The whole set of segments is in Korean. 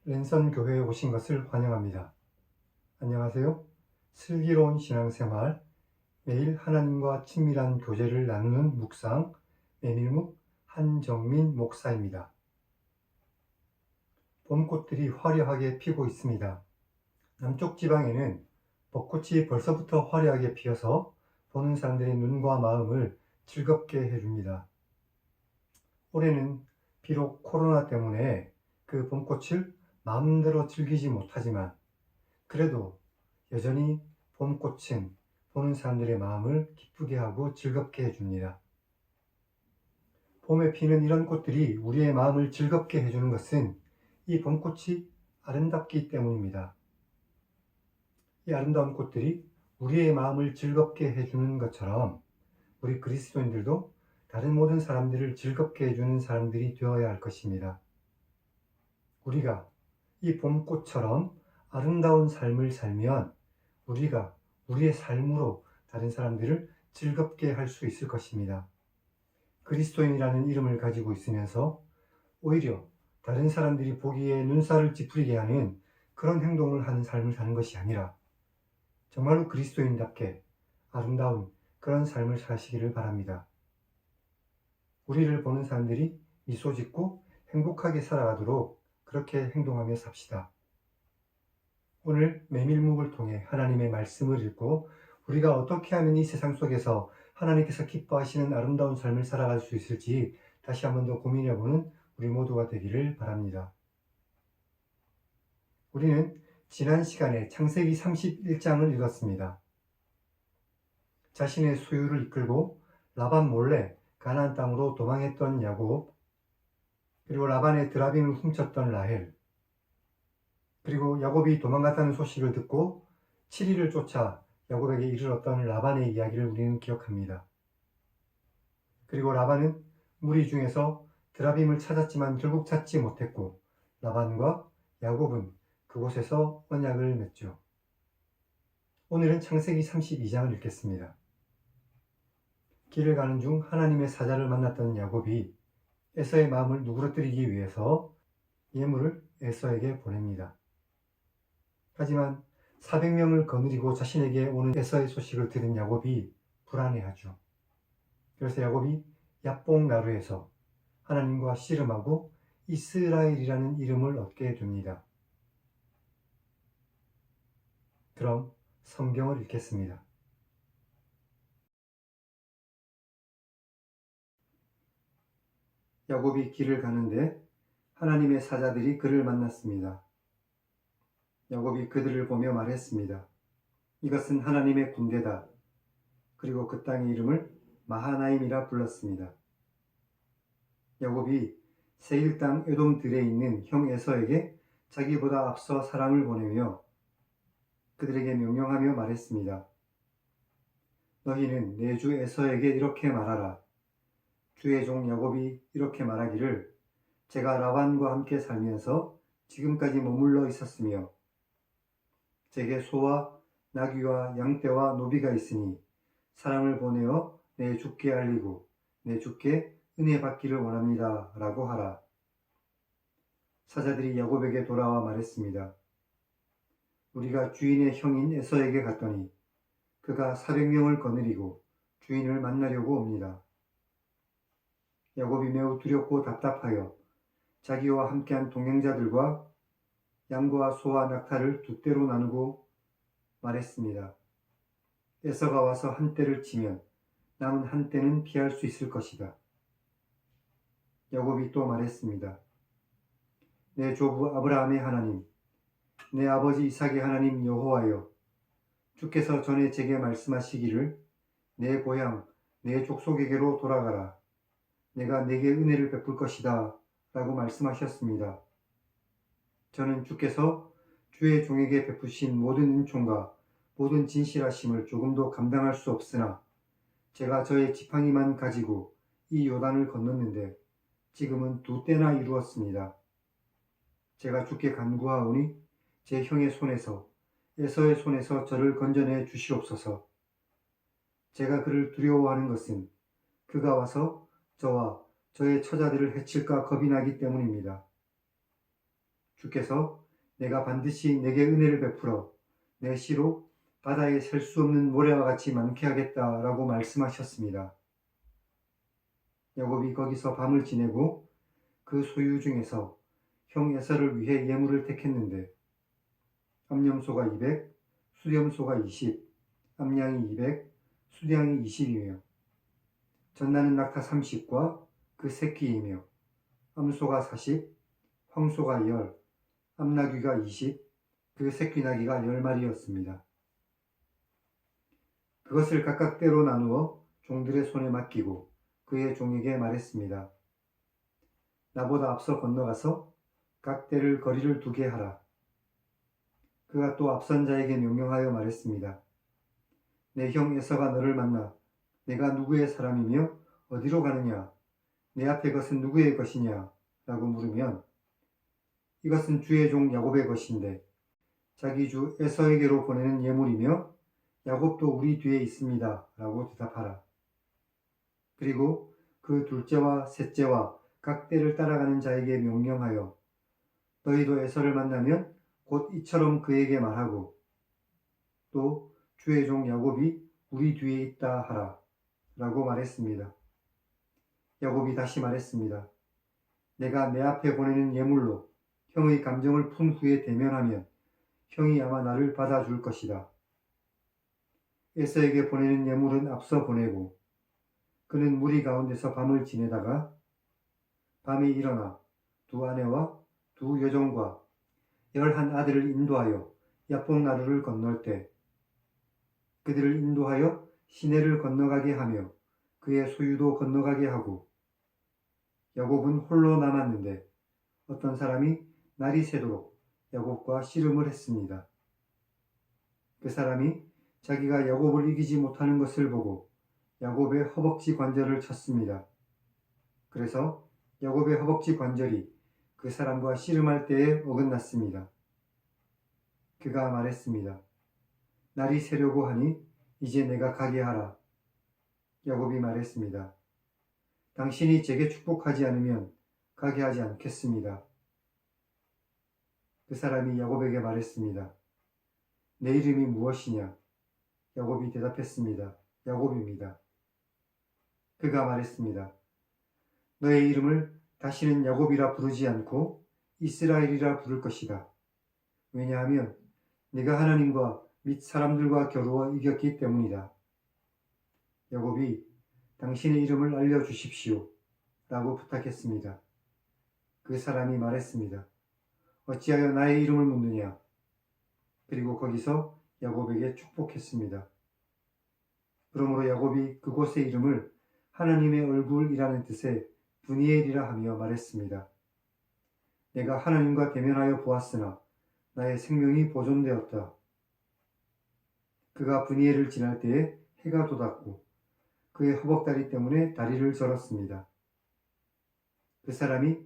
랜선 교회에 오신 것을 환영합니다. 안녕하세요. 슬기로운 신앙생활, 매일 하나님과 친밀한 교제를 나누는 묵상, 메밀묵 한정민 목사입니다. 봄꽃들이 화려하게 피고 있습니다. 남쪽 지방에는 벚꽃이 벌써부터 화려하게 피어서 보는 사람들의 눈과 마음을 즐겁게 해줍니다. 올해는 비록 코로나 때문에 그 봄꽃을 마음대로 즐기지 못하지만 그래도 여전히 봄꽃은 보는 사람들의 마음을 기쁘게 하고 즐겁게 해줍니다. 봄에 피는 이런 꽃들이 우리의 마음을 즐겁게 해주는 것은 이 봄꽃이 아름답기 때문입니다. 이 아름다운 꽃들이 우리의 마음을 즐겁게 해주는 것처럼 우리 그리스도인들도 다른 모든 사람들을 즐겁게 해주는 사람들이 되어야 할 것입니다. 우리가 이 봄꽃처럼 아름다운 삶을 살면 우리가 우리의 삶으로 다른 사람들을 즐겁게 할 수 있을 것입니다. 그리스도인이라는 이름을 가지고 있으면서 오히려 다른 사람들이 보기에 눈살을 찌푸리게 하는 그런 행동을 하는 삶을 사는 것이 아니라 정말로 그리스도인답게 아름다운 그런 삶을 사시기를 바랍니다. 우리를 보는 사람들이 미소 짓고 행복하게 살아가도록 그렇게 행동하며 삽시다. 오늘 메밀묵을 통해 하나님의 말씀을 읽고 우리가 어떻게 하면 이 세상 속에서 하나님께서 기뻐하시는 아름다운 삶을 살아갈 수 있을지 다시 한 번 더 고민해보는 우리 모두가 되기를 바랍니다. 우리는 지난 시간에 창세기 31장을 읽었습니다. 자신의 소유를 이끌고 라반 몰래 가나안 땅으로 도망했던 야곱, 그리고 라반의 드라빔을 훔쳤던 라헬, 그리고 야곱이 도망갔다는 소식을 듣고 7일을 쫓아 야곱에게 이르렀던 라반의 이야기를 우리는 기억합니다. 그리고 라반은 무리 중에서 드라빔을 찾았지만 결국 찾지 못했고 라반과 야곱은 그곳에서 언약을 맺죠. 오늘은 창세기 32장을 읽겠습니다. 길을 가는 중 하나님의 사자를 만났던 야곱이 에서의 마음을 누그러뜨리기 위해서 예물을 에서에게 보냅니다. 하지만 400명을 거느리고 자신에게 오는 에서의 소식을 들은 야곱이 불안해하죠. 그래서 야곱이 야복 나루에서 하나님과 씨름하고 이스라엘이라는 이름을 얻게 됩니다. 그럼 성경을 읽겠습니다. 야곱이 길을 가는데 하나님의 사자들이 그를 만났습니다. 야곱이 그들을 보며 말했습니다. 이것은 하나님의 군대다. 그리고 그 땅의 이름을 마하나임이라 불렀습니다. 야곱이 세일 땅 에돔들에 있는 형 에서에게 자기보다 앞서 사람을 보내며 그들에게 명령하며 말했습니다. 너희는 내 주 에서에게 이렇게 말하라. 주의 종 야곱이 이렇게 말하기를 제가 라반과 함께 살면서 지금까지 머물러 있었으며 제게 소와 나귀와 양떼와 노비가 있으니 사람을 보내어 내 주께 알리고 내 주께 은혜 받기를 원합니다. 라고 하라. 사자들이 야곱에게 돌아와 말했습니다. 우리가 주인의 형인 에서에게 갔더니 그가 400명을 거느리고 주인을 만나려고 옵니다. 야곱이 매우 두렵고 답답하여 자기와 함께한 동행자들과 양과 소와 낙타를 두 떼로 나누고 말했습니다. 에서가 와서 한 떼를 치면 남은 한 떼는 피할 수 있을 것이다. 야곱이 또 말했습니다. 내 조부 아브라함의 하나님, 내 아버지 이삭의 하나님 여호와여, 주께서 전에 제게 말씀하시기를 내 고향, 내 족속에게로 돌아가라. 내가 내게 은혜를 베풀 것이다. 라고 말씀하셨습니다. 저는 주께서 주의 종에게 베푸신 모든 은총과 모든 진실하심을 조금도 감당할 수 없으나 제가 저의 지팡이만 가지고 이 요단을 건넜는데 지금은 두 떼나 이루었습니다. 제가 주께 간구하오니 제 형의 손에서 에서의 손에서 저를 건져내 주시옵소서. 제가 그를 두려워하는 것은 그가 와서 저와 저의 처자들을 해칠까 겁이 나기 때문입니다. 주께서 내가 반드시 내게 은혜를 베풀어 내 씨로 바다에 셀 수 없는 모래와 같이 많게 하겠다라고 말씀하셨습니다. 야곱이 거기서 밤을 지내고 그 소유 중에서 형 에서를 위해 예물을 택했는데 암염소가 200, 수렴소가 20, 암양이 200, 수량이 20이며 전나는 낙타 30과 그 새끼이며 암소가 40, 황소가 10, 암나귀가 20, 그 새끼나귀가 10마리였습니다. 그것을 각각 때로 나누어 종들의 손에 맡기고 그의 종에게 말했습니다. 나보다 앞서 건너가서 각 때를 거리를 두게 하라. 그가 또 앞선 자에게 명령하여 말했습니다. 내 형 에서가 너를 만나 내가 누구의 사람이며 어디로 가느냐? 내 앞에 것은 누구의 것이냐? 라고 물으면 이것은 주의 종 야곱의 것인데 자기 주 에서에게로 보내는 예물이며 야곱도 우리 뒤에 있습니다. 라고 대답하라. 그리고 그 둘째와 셋째와 각 때를 따라가는 자에게 명령하여 너희도 에서를 만나면 곧 이처럼 그에게 말하고 또 주의 종 야곱이 우리 뒤에 있다 하라. 라고 말했습니다. 야곱이 다시 말했습니다. 내가 내 앞에 보내는 예물로 형의 감정을 푼 후에 대면하면 형이 아마 나를 받아줄 것이다. 에서에게 보내는 예물은 앞서 보내고 그는 무리 가운데서 밤을 지내다가 밤에 일어나 두 아내와 두 여종과 11 아들을 인도하여 야복나루를 건널 때 그들을 인도하여 시내를 건너가게 하며 그의 소유도 건너가게 하고 야곱은 홀로 남았는데 어떤 사람이 날이 새도록 야곱과 씨름을 했습니다. 그 사람이 자기가 야곱을 이기지 못하는 것을 보고 야곱의 허벅지 관절을 쳤습니다. 그래서 야곱의 허벅지 관절이 그 사람과 씨름할 때에 어긋났습니다. 그가 말했습니다. 날이 새려고 하니 이제 내가 가게 하라. 야곱이 말했습니다. 당신이 제게 축복하지 않으면 가게 하지 않겠습니다. 그 사람이 야곱에게 말했습니다. 내 이름이 무엇이냐? 야곱이 대답했습니다. 야곱입니다. 그가 말했습니다. 너의 이름을 다시는 야곱이라 부르지 않고 이스라엘이라 부를 것이다. 왜냐하면 네가 하나님과 및 사람들과 겨루어 이겼기 때문이다. 야곱이 당신의 이름을 알려주십시오. 라고 부탁했습니다. 그 사람이 말했습니다. 어찌하여 나의 이름을 묻느냐? 그리고 거기서 야곱에게 축복했습니다. 그러므로 야곱이 그곳의 이름을 하나님의 얼굴이라는 뜻의 브니엘이라 하며 말했습니다. 내가 하나님과 대면하여 보았으나 나의 생명이 보존되었다. 그가 브니엘을 지날 때에 해가 돋았고 그의 허벅다리 때문에 다리를 절었습니다. 그 사람이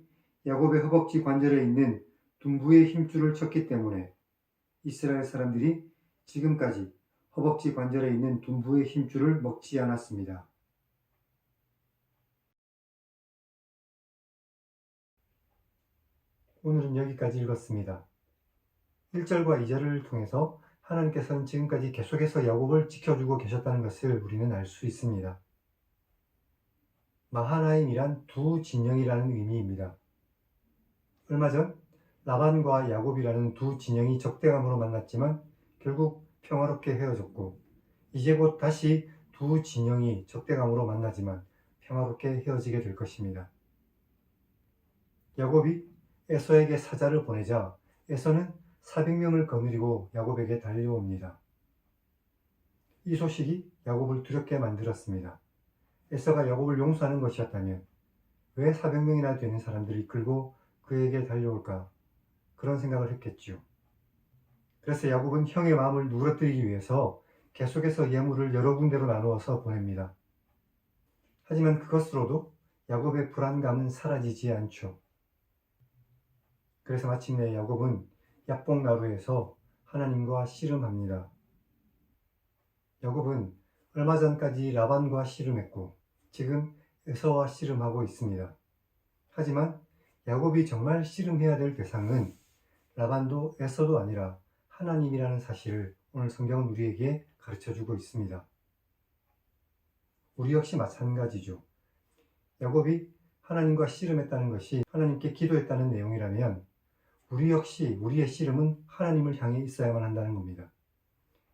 야곱의 허벅지 관절에 있는 둔부의 힘줄을 쳤기 때문에 이스라엘 사람들이 지금까지 허벅지 관절에 있는 둔부의 힘줄을 먹지 않았습니다. 오늘은 여기까지 읽었습니다. 1절과 2절을 통해서 하나님께서는 지금까지 계속해서 야곱을 지켜주고 계셨다는 것을 우리는 알 수 있습니다. 마하나임이란 두 진영이라는 의미입니다. 얼마 전 라반과 야곱이라는 두 진영이 적대감으로 만났지만 결국 평화롭게 헤어졌고 이제 곧 다시 두 진영이 적대감으로 만나지만 평화롭게 헤어지게 될 것입니다. 야곱이 에서에게 사자를 보내자 에서는 400명을 거느리고 야곱에게 달려옵니다. 이 소식이 야곱을 두렵게 만들었습니다. 에서가 야곱을 용서하는 것이었다면 왜 400명이나 되는 사람들이 끌고 그에게 달려올까? 그런 생각을 했겠지요. 그래서 야곱은 형의 마음을 누그러뜨리기 위해서 계속해서 예물을 여러 군데로 나누어서 보냅니다. 하지만 그것으로도 야곱의 불안감은 사라지지 않죠. 그래서 마침내 야곱은 야복나루에서 하나님과 씨름합니다. 야곱은 얼마 전까지 라반과 씨름했고 지금 에서와 씨름하고 있습니다. 하지만 야곱이 정말 씨름해야 될 대상은 라반도 에서도 아니라 하나님이라는 사실을 오늘 성경은 우리에게 가르쳐주고 있습니다. 우리 역시 마찬가지죠. 야곱이 하나님과 씨름했다는 것이 하나님께 기도했다는 내용이라면 우리 역시 우리의 씨름은 하나님을 향해 있어야만 한다는 겁니다.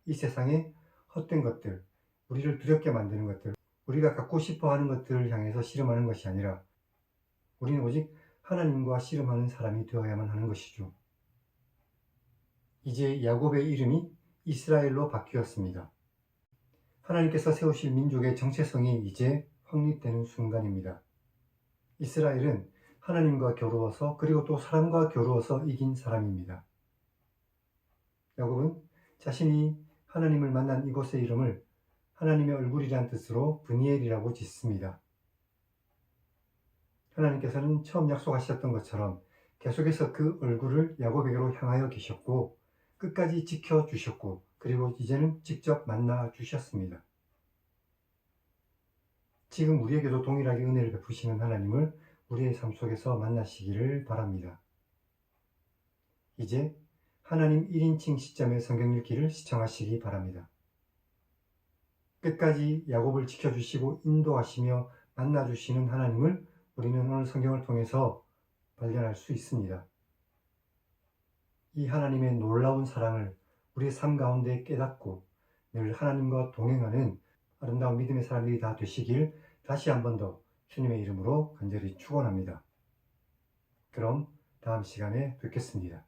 이 세상에 헛된 것들, 우리를 두렵게 만드는 것들, 우리가 갖고 싶어 하는 것들을 향해서 씨름하는 것이 아니라 우리는 오직 하나님과 씨름하는 사람이 되어야만 하는 것이죠. 이제 야곱의 이름이 이스라엘로 바뀌었습니다. 하나님께서 세우실 민족의 정체성이 이제 확립되는 순간입니다. 이스라엘은 하나님과 겨루어서 그리고 또 사람과 겨루어서 이긴 사람입니다. 야곱은 자신이 하나님을 만난 이곳의 이름을 하나님의 얼굴이란 뜻으로 브니엘이라고 짓습니다. 하나님께서는 처음 약속하셨던 것처럼 계속해서 그 얼굴을 야곱에게로 향하여 계셨고 끝까지 지켜주셨고 그리고 이제는 직접 만나 주셨습니다. 지금 우리에게도 동일하게 은혜를 베푸시는 하나님을 우리의 삶 속에서 만나시기를 바랍니다. 이제 하나님 1인칭 시점의 성경 읽기를 시청하시기 바랍니다. 끝까지 야곱을 지켜주시고 인도하시며 만나주시는 하나님을 우리는 오늘 성경을 통해서 발견할 수 있습니다. 이 하나님의 놀라운 사랑을 우리의 삶 가운데 깨닫고 늘 하나님과 동행하는 아름다운 믿음의 사람들이 다 되시길 다시 한 번 더 주님의 이름으로 간절히 축원합니다. 그럼 다음 시간에 뵙겠습니다.